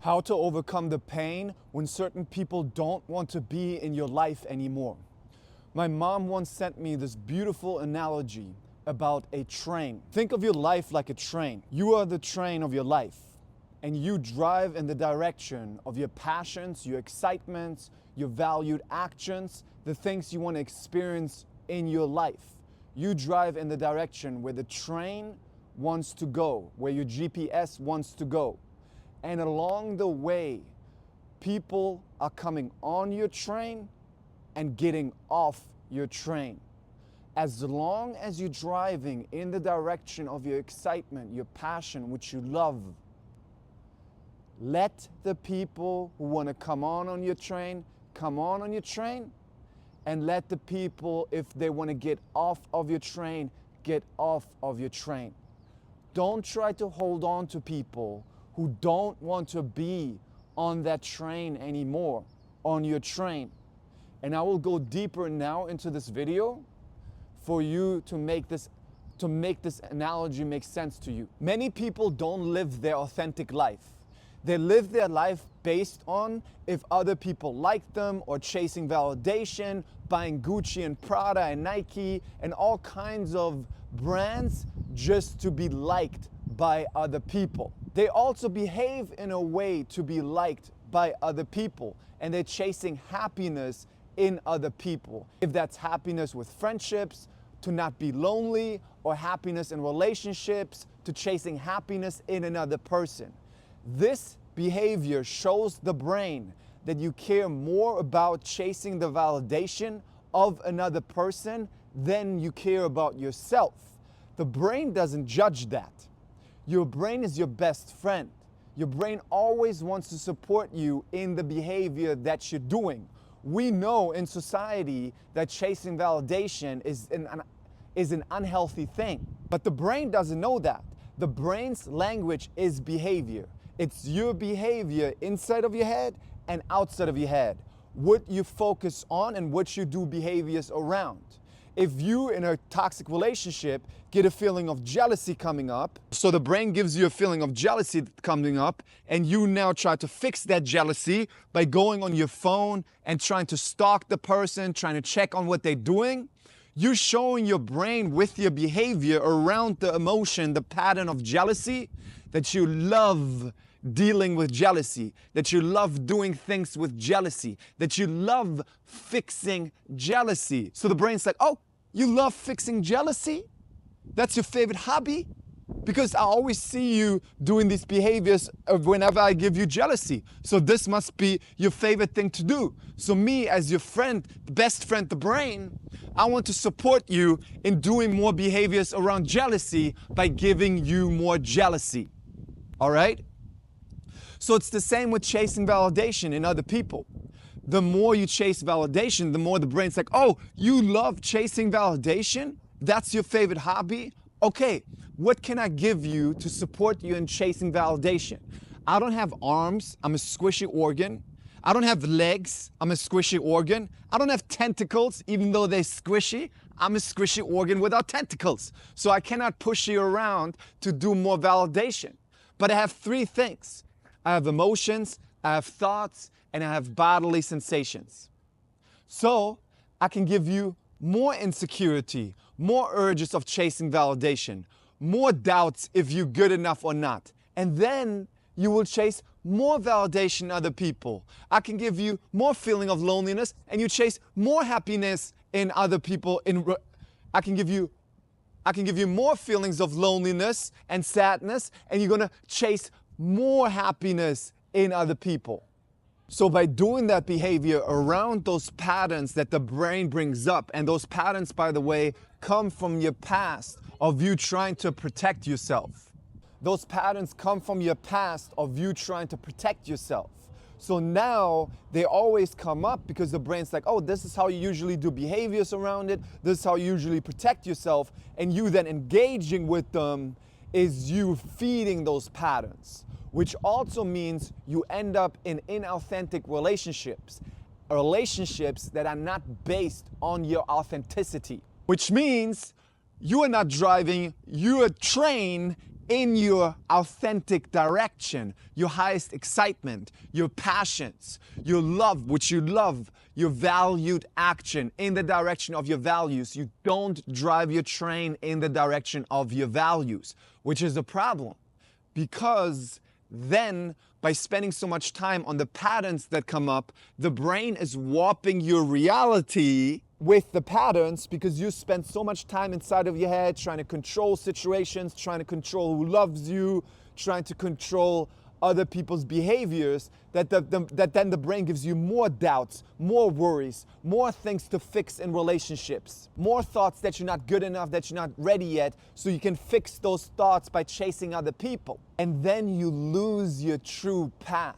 How to overcome the pain when certain people don't want to be in your life anymore. My mom once sent me this beautiful analogy about a train. Think of your life like a train. You are the train of your life, and you drive in the direction of your passions, your excitements, your valued actions, the things you want to experience in your life. You drive in the direction where the train wants to go, where your GPS wants to go. And along the way, people are coming on your train and getting off your train. As long as you're driving in the direction of your excitement, your passion, which you love, let the people who want to come on your train, come on your train, and let the people, if they want to get off of your train, get off of your train. Don't try to hold on to people who don't want to be on that train anymore, on your train. And I will go deeper now into this video for you to make this analogy make sense to you. Many people don't live their authentic life. They live their life based on if other people like them or chasing validation, buying Gucci and Prada and Nike and all kinds of brands just to be liked by other people. They also behave in a way to be liked by other people, and they're chasing happiness in other people. If that's happiness with friendships, to not be lonely, or happiness in relationships, to chasing happiness in another person. This behavior shows the brain that you care more about chasing the validation of another person than you care about yourself. The brain doesn't judge that. Your brain is your best friend. Your brain always wants to support you in the behavior that you're doing. We know in society that chasing validation is an unhealthy thing. But the brain doesn't know that. The brain's language is behavior. It's your behavior inside of your head and outside of your head. What you focus on and what you do behaviors around. If you in a toxic relationship get a feeling of jealousy coming up, so the brain gives you a feeling of jealousy coming up, and you now try to fix that jealousy by going on your phone and trying to stalk the person, trying to check on what they're doing, you're showing your brain with your behavior around the emotion, the pattern of jealousy, that you love dealing with jealousy, that you love doing things with jealousy, that you love fixing jealousy. So the brain's like, oh, you love fixing jealousy? That's your favorite hobby? Because I always see you doing these behaviors whenever I give you jealousy. So this must be your favorite thing to do. So me, as your friend, best friend, the brain, I want to support you in doing more behaviors around jealousy by giving you more jealousy. All right? So it's the same with chasing validation in other people. The more you chase validation, the more the brain's like, oh, you love chasing validation? That's your favorite hobby? Okay, what can I give you to support you in chasing validation? I don't have arms, I'm a squishy organ. I don't have legs, I'm a squishy organ. I don't have tentacles, even though they're squishy. I'm a squishy organ without tentacles. So I cannot push you around to do more validation. But I have three things. I have emotions, I have thoughts, and I have bodily sensations. So I can give you more insecurity, more urges of chasing validation, more doubts if you're good enough or not. And then you will chase more validation in other people. I can give you more feeling of loneliness, and you chase more happiness in other people. I can give you more feelings of loneliness and sadness, and you're gonna chase more happiness in other people. So by doing that behavior around those patterns that the brain brings up, and those patterns, by the way, come from your past of you trying to protect yourself. Those patterns come from your past of you trying to protect yourself. So now they always come up because the brain's like, oh, this is how you usually do behaviors around it. This is how you usually protect yourself. And you then engaging with them is you feeding those patterns, which also means you end up in inauthentic relationships that are not based on your authenticity, which means you are not driving your train in your authentic direction, your highest excitement, your passions, your love, which you love, your valued action in the direction of your values. You don't drive your train in the direction of your values, which is a problem, because then by spending so much time on the patterns that come up, the brain is warping your reality with the patterns, because you spend so much time inside of your head trying to control situations, trying to control who loves you, trying to control other people's behaviors, that then the brain gives you more doubts, more worries, more things to fix in relationships, more thoughts that you're not good enough, that you're not ready yet, so you can fix those thoughts by chasing other people. And then you lose your true path,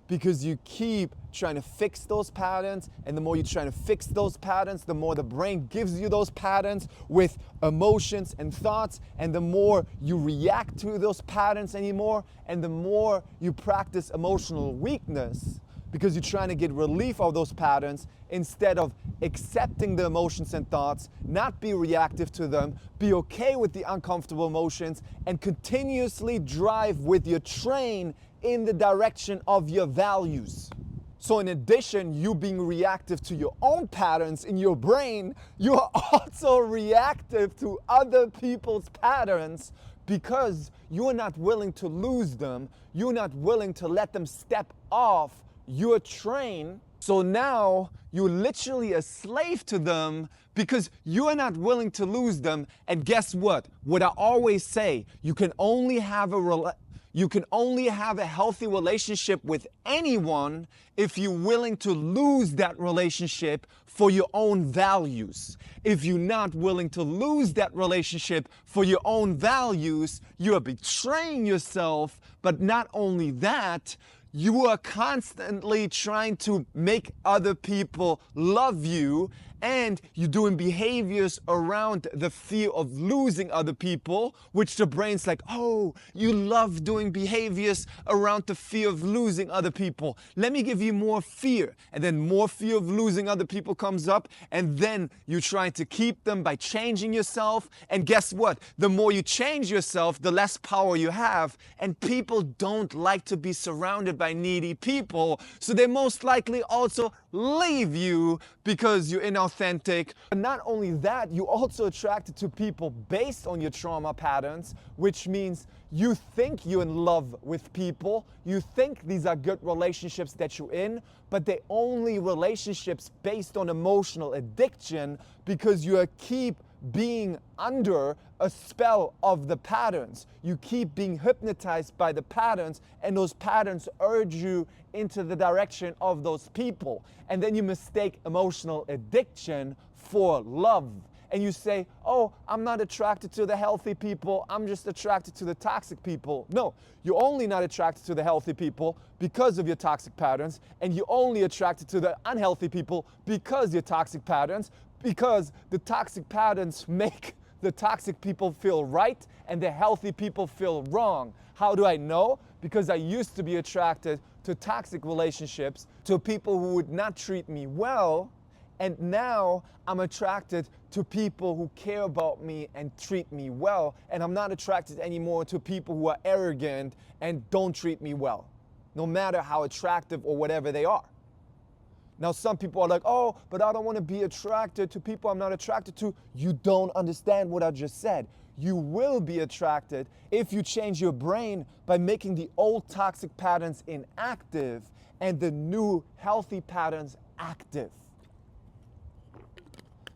because you keep trying to fix those patterns, and the more you're trying to fix those patterns, the more the brain gives you those patterns with emotions and thoughts, and the more you react to those patterns anymore, and the more you practice emotional weakness, because you're trying to get relief of those patterns instead of accepting the emotions and thoughts, not be reactive to them, be okay with the uncomfortable emotions, and continuously drive with your train in the direction of your values. So in addition, you being reactive to your own patterns in your brain, you are also reactive to other people's patterns, because you're not willing to lose them. You're not willing to let them step off your train. So now you're literally a slave to them, because you're not willing to lose them. And guess what? What I always say, you can only have a healthy relationship with anyone if you're willing to lose that relationship for your own values. If you're not willing to lose that relationship for your own values, you are betraying yourself. But not only that, you are constantly trying to make other people love you, and you're doing behaviors around the fear of losing other people, which the brain's like, oh, you love doing behaviors around the fear of losing other people. Let me give you more fear. And then more fear of losing other people comes up, and then you're trying to keep them by changing yourself. And guess what? The more you change yourself, the less power you have. And people don't like to be surrounded by needy people, so they most likely also leave you because you're inauthentic. And not only that, you're also attracted to people based on your trauma patterns, which means you think you're in love with people, you think these are good relationships that you're in, but they're only relationships based on emotional addiction, because you keep being under a spell of the patterns. You keep being hypnotized by the patterns, and those patterns urge you into the direction of those people. And then you mistake emotional addiction for love. And you say, oh, I'm not attracted to the healthy people, I'm just attracted to the toxic people. No, you're only not attracted to the healthy people because of your toxic patterns, and you're only attracted to the unhealthy people because of your toxic patterns, because the toxic patterns make the toxic people feel right and the healthy people feel wrong. How do I know? Because I used to be attracted to toxic relationships, to people who would not treat me well, and now I'm attracted to people who care about me and treat me well, and I'm not attracted anymore to people who are arrogant and don't treat me well, no matter how attractive or whatever they are. Now, some people are like, oh, but I don't want to be attracted to people I'm not attracted to. You don't understand what I just said. You will be attracted if you change your brain by making the old toxic patterns inactive and the new healthy patterns active.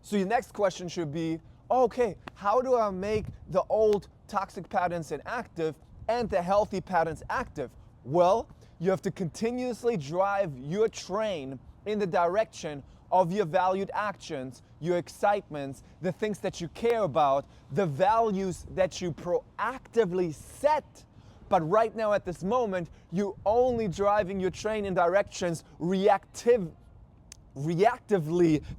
So your next question should be, okay, how do I make the old toxic patterns inactive and the healthy patterns active? Well, you have to continuously drive your train in the direction of your valued actions, your excitements, the things that you care about, the values that you proactively set. But right now at this moment, you're only driving your train in directions reactively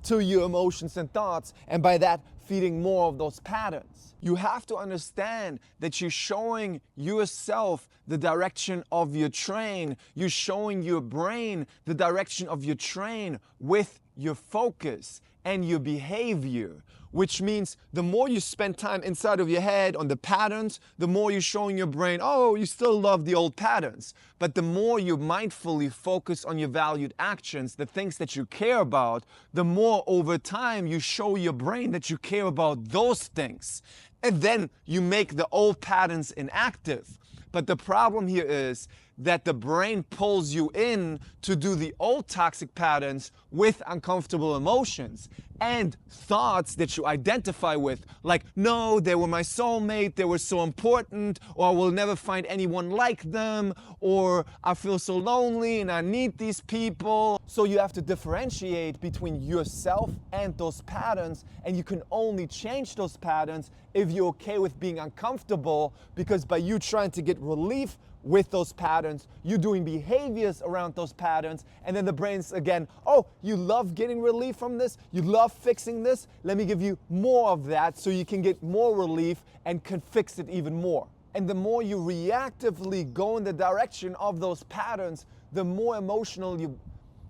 to your emotions and thoughts, and by that feeding more of those patterns. You have to understand that you're showing yourself the direction of your train. You're showing your brain the direction of your train with your focus and your behavior, which means the more you spend time inside of your head on the patterns, the more you're showing your brain, oh, you still love the old patterns. But the more you mindfully focus on your valued actions, the things that you care about, the more over time you show your brain that you care about those things. And then you make the old patterns inactive. But the problem here is that the brain pulls you in to do the old toxic patterns with uncomfortable emotions and thoughts that you identify with, like, no, they were my soulmate, they were so important, or I will never find anyone like them, or I feel so lonely and I need these people. So you have to differentiate between yourself and those patterns, and you can only change those patterns if you're okay with being uncomfortable, because by you trying to get relief with those patterns, you're doing behaviors around those patterns, and then the brain's again, oh, you love getting relief from this, you love fixing this, let me give you more of that so you can get more relief and can fix it even more. And the more you reactively go in the direction of those patterns, the more emotional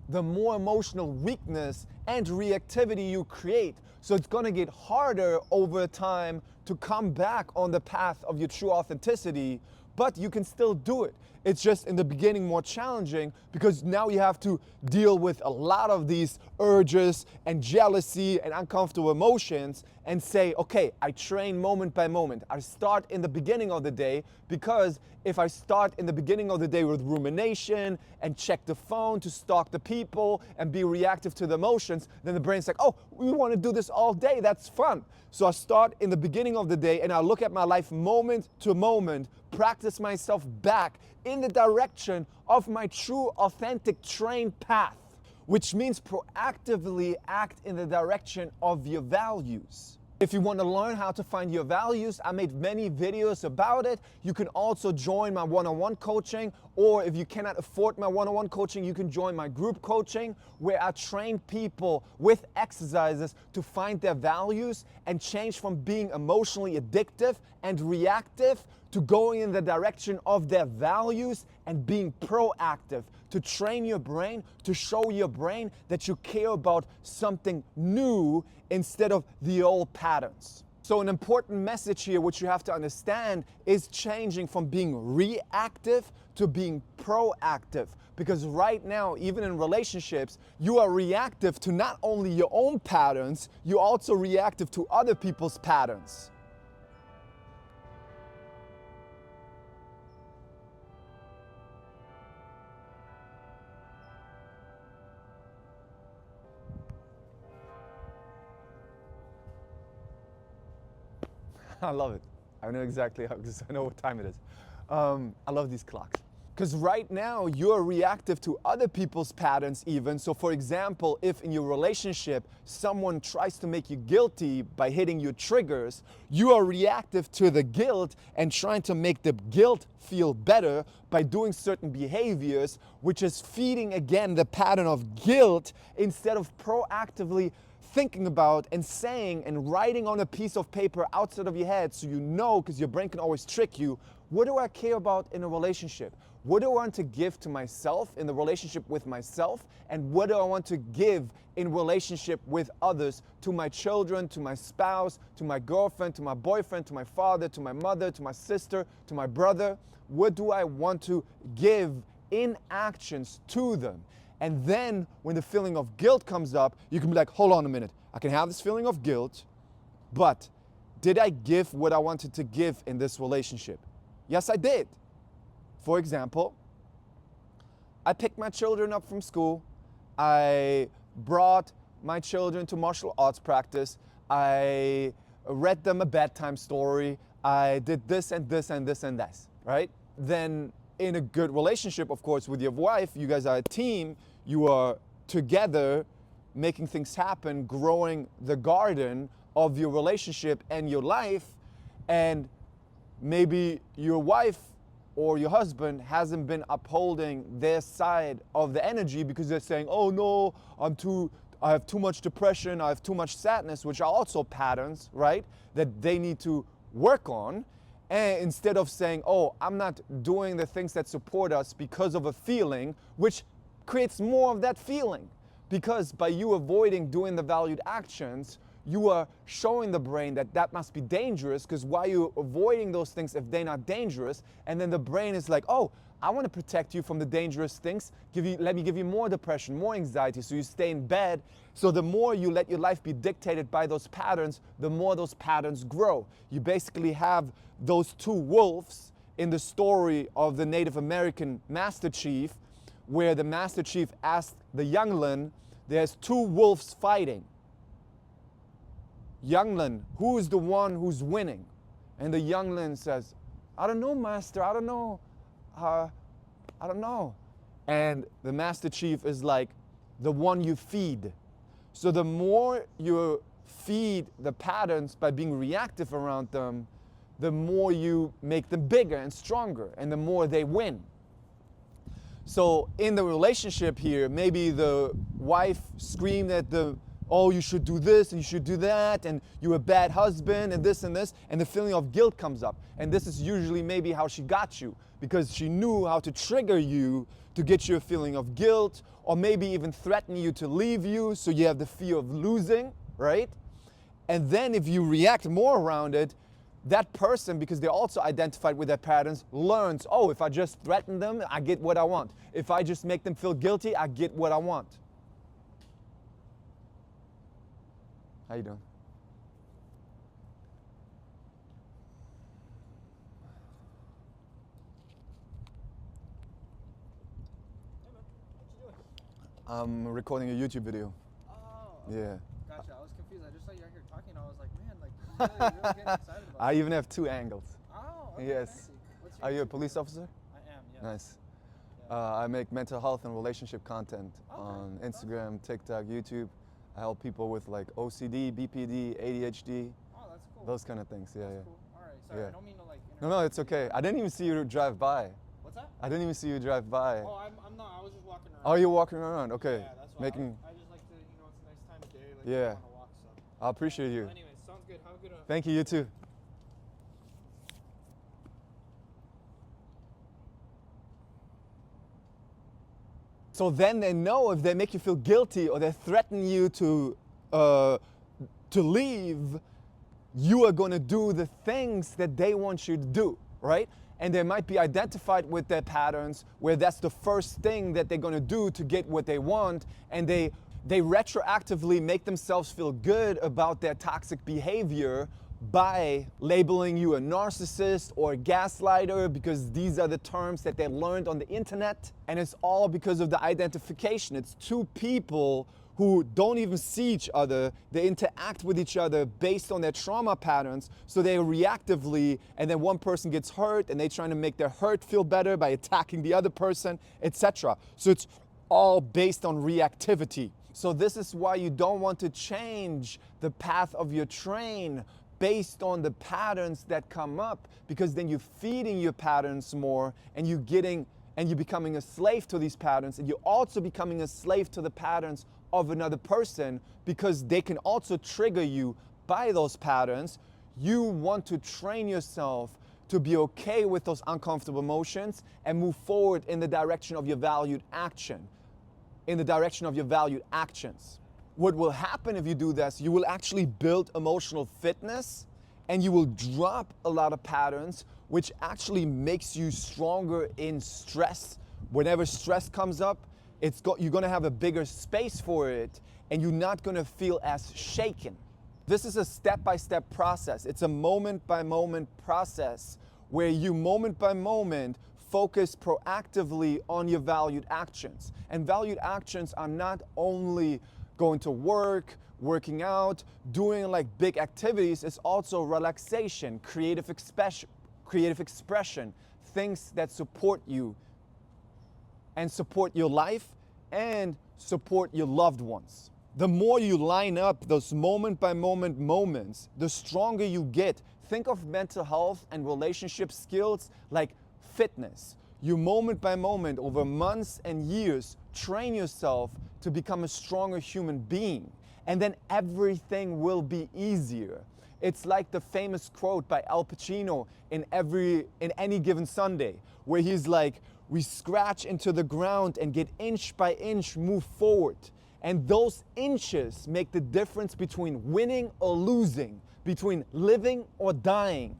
weakness and reactivity you create. So it's gonna get harder over time to come back on the path of your true authenticity, but you can still do it. It's just in the beginning more challenging because now you have to deal with a lot of these urges and jealousy and uncomfortable emotions and say, okay, I train moment by moment. I start in the beginning of the day, because if I start in the beginning of the day with rumination and check the phone to stalk the people and be reactive to the emotions, then the brain's like, oh, we want to do this all day, that's fun. So I start in the beginning of the day and I look at my life moment to moment, practice myself back in the direction of my true, authentic, trained path, which means proactively act in the direction of your values. If you want to learn how to find your values, I made many videos about it. You can also join my one-on-one coaching, or if you cannot afford my one-on-one coaching, you can join my group coaching, where I train people with exercises to find their values and change from being emotionally addictive and reactive to going in the direction of their values and being proactive, to train your brain, to show your brain that you care about something new instead of the old patterns. So an important message here, which you have to understand, is changing from being reactive to being proactive. Because right now, even in relationships, you are reactive to not only your own patterns, you're also reactive to other people's patterns. I love it. I know exactly how, because I know what time it is. I love these clocks. Because right now you're reactive to other people's patterns even. So for example, if in your relationship someone tries to make you guilty by hitting your triggers, you are reactive to the guilt and trying to make the guilt feel better by doing certain behaviors, which is feeding again the pattern of guilt instead of proactively thinking about and saying and writing on a piece of paper outside of your head, so you know, because your brain can always trick you, what do I care about in a relationship? What do I want to give to myself in the relationship with myself? And what do I want to give in relationship with others, to my children, to my spouse, to my girlfriend, to my boyfriend, to my father, to my mother, to my sister, to my brother? What do I want to give in actions to them? And then when the feeling of guilt comes up, you can be like, hold on a minute. I can have this feeling of guilt, but did I give what I wanted to give in this relationship? Yes, I did. For example, I picked my children up from school. I brought my children to martial arts practice. I read them a bedtime story. I did this and this and this and this, right? Then in a good relationship, of course, with your wife, you guys are a team, you are together making things happen, growing the garden of your relationship and your life, and maybe your wife or your husband hasn't been upholding their side of the energy because they're saying, oh no, I have too much depression, I have too much sadness, which are also patterns, right, that they need to work on. And instead of saying, oh, I'm not doing the things that support us because of a feeling, which creates more of that feeling. Because by you avoiding doing the valued actions, you are showing the brain that that must be dangerous, because why are you avoiding those things if they're not dangerous? And then the brain is like, oh, I want to protect you from the dangerous things. Let me give you more depression, more anxiety, so you stay in bed. So the more you let your life be dictated by those patterns, the more those patterns grow. You basically have those two wolves in the story of the Native American Master Chief, where the Master Chief asked the youngling, there's two wolves fighting. Youngling, who is the one who's winning? And the youngling says, I don't know, Master, I don't know. I don't know. And the Master Chief is like, the one you feed. So the more you feed the patterns by being reactive around them, the more you make them bigger and stronger, and the more they win. So in the relationship here, maybe the wife screamed at the, oh, you should do this and you should do that, and you're a bad husband and this, and the feeling of guilt comes up. And this is usually maybe how she got you, because she knew how to trigger you to get you a feeling of guilt, or maybe even threaten you to leave you, so you have the fear of losing, right? And then if you react more around it, that person, because they're also identified with their patterns, learns, oh, if I just threaten them, I get what I want. If I just make them feel guilty, I get what I want. How you doing? Hey man, what you doing? I'm recording a YouTube video. Oh, okay. Yeah. Gotcha. I was confused. I just saw you out here talking. I was like, man, like, you're really getting excited about I this. even have two angles. Oh, okay. Yes. Fancy. What's your Are you a YouTube police channel? officer? I am, yes. Nice. Yeah. I make mental health and relationship content Okay. on Instagram, TikTok, YouTube. I help people with like OCD, BPD, ADHD, Oh, that's cool. those kind of things. Yeah, That's yeah. cool. All right. Sorry, Yeah. I don't mean to like. No, it's okay. I didn't even see you drive by. What's that? I didn't even see you drive by. Oh, I'm not. I was just walking around. Oh, you're walking around. Okay. Yeah, that's why. Making. I just like to, it's a nice time of day. Like, Yeah. I want to walk, so. I appreciate you. Well, anyways, sounds good. Have a good one. Thank you. You too. So then they know if they make you feel guilty or they threaten you to leave, you are going to do the things that they want you to do, right? And they might be identified with their patterns where that's the first thing that they're going to do to get what they want, and they retroactively make themselves feel good about their toxic behavior by labeling you a narcissist or a gaslighter, because these are the terms that they learned on the internet. And it's all because of the identification. It's two people who don't even see each other. They interact with each other based on their trauma patterns. So they reactively, and then one person gets hurt and they're trying to make their hurt feel better by attacking the other person, etc. So it's all based on reactivity. So this is why you don't want to change the path of your train based on the patterns that come up, because then you're feeding your patterns more, and you're becoming a slave to these patterns, and you're also becoming a slave to the patterns of another person, because they can also trigger you by those patterns. You want to train yourself to be okay with those uncomfortable emotions and move forward in the direction of your valued action, in the direction of your valued actions. What will happen if you do this, you will actually build emotional fitness, and you will drop a lot of patterns, which actually makes you stronger in stress. Whenever stress comes up, you're gonna have a bigger space for it, and you're not gonna feel as shaken. This is a step-by-step process. It's a moment-by-moment process where you moment by moment focus proactively on your valued actions. And valued actions are not only going to work, working out, doing like big activities. It's also relaxation, creative expression, things that support you and support your life and support your loved ones. The more you line up those moment by moment moments, the stronger you get. Think of mental health and relationship skills like fitness. You moment by moment, over months and years, train yourself to become a stronger human being. And then everything will be easier. It's like the famous quote by Al Pacino in Any Given Sunday, where he's like, we scratch into the ground and get inch by inch move forward. And those inches make the difference between winning or losing, between living or dying.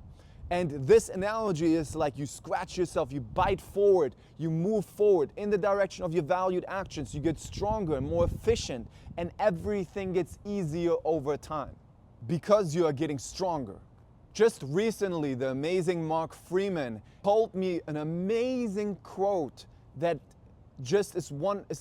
And this analogy is like you scratch yourself, you bite forward, you move forward in the direction of your valued actions, you get stronger and more efficient, and everything gets easier over time because you are getting stronger. Just recently, the amazing Mark Freeman told me an amazing quote that just is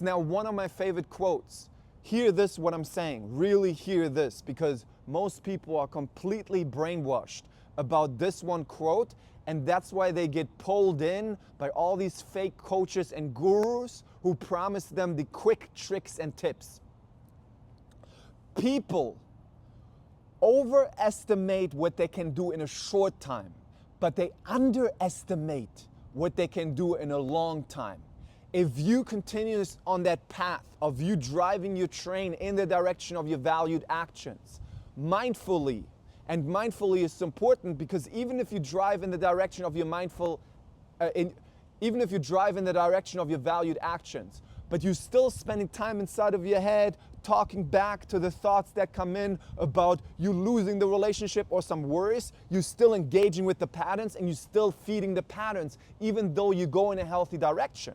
now one of my favorite quotes. Hear this, what I'm saying, really hear this, because most people are completely brainwashed about this one quote, and that's why they get pulled in by all these fake coaches and gurus who promise them the quick tricks and tips. People overestimate what they can do in a short time, but they underestimate what they can do in a long time. If you continue on that path of you driving your train in the direction of your valued actions, mindfully, and mindfully is important because even if you drive in the direction of your even if you drive in the direction of your valued actions, but you're still spending time inside of your head, talking back to the thoughts that come in about you losing the relationship or some worries, you're still engaging with the patterns and you're still feeding the patterns, even though you go in a healthy direction.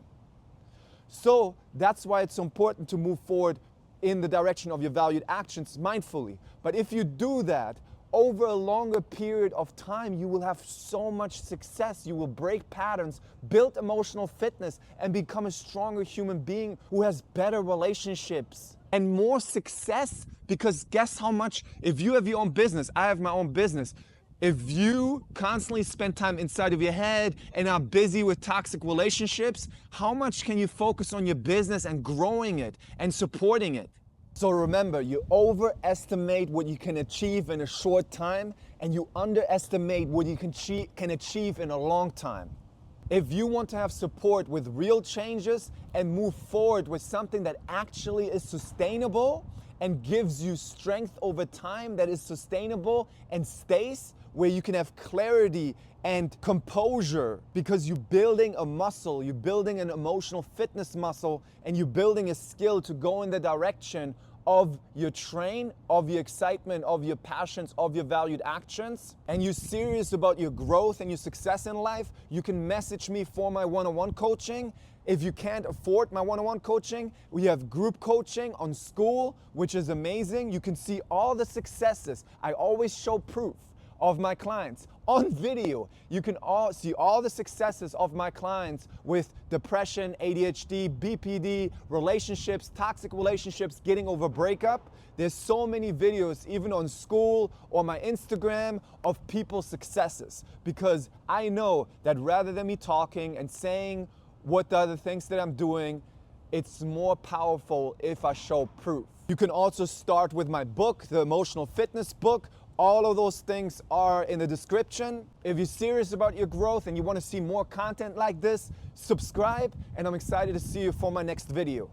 So that's why it's so important to move forward in the direction of your valued actions mindfully. But if you do that, over a longer period of time, you will have so much success. You will break patterns, build emotional fitness, and become a stronger human being who has better relationships and more success. Because guess how much, if you have your own business, I have my own business, if you constantly spend time inside of your head and are busy with toxic relationships, how much can you focus on your business and growing it and supporting it? So remember, you overestimate what you can achieve in a short time and you underestimate what you can achieve in a long time. If you want to have support with real changes and move forward with something that actually is sustainable and gives you strength over time that is sustainable and stays, where you can have clarity and composure because you're building a muscle, you're building an emotional fitness muscle, and you're building a skill to go in the direction of your train, of your excitement, of your passions, of your valued actions, and you're serious about your growth and your success in life, you can message me for my one-on-one coaching. If you can't afford my one-on-one coaching, we have group coaching on School, which is amazing. You can see all the successes. I always show proof of my clients on video. You can see all the successes of my clients with depression, ADHD, BPD, relationships, toxic relationships, getting over breakup. There's so many videos, even on School or my Instagram, of people's successes, because I know that rather than me talking and saying what are the things that I'm doing, it's more powerful if I show proof. You can also start with my book, the Emotional Fitness book. All of those things are in the description. If you're serious about your growth and you want to see more content like this, subscribe, and I'm excited to see you for my next video.